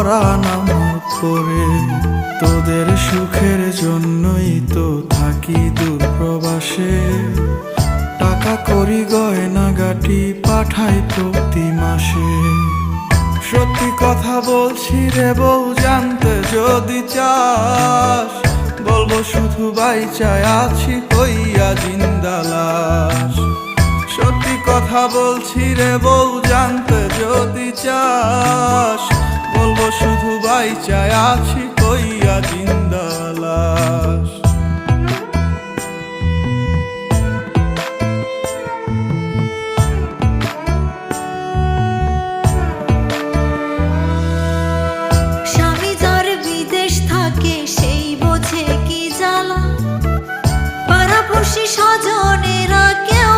পরাণ আমার পরে। তোদের সুখের জন্যই তো থাকি দূর প্রবাসে, টাকা করি গয়নাগাটি পাঠাই প্রতি মাসে। সত্যি কথা বলছি রে বউ, জানতে যদি চাস, বলবো শুধু বাইচায় আছি হইয়া জিন্দা লাশ। সত্যি কথা বলছি রে বউ, জানতে যদি চাস, বলবো শুধু বাইচায় আছি হইয়া জিন্দা লাশ। স্বামী যার বিদেশ থাকে সেই বোঝে কি জ্বালা, পাড়াপড়শি স্বজনেরা কেউ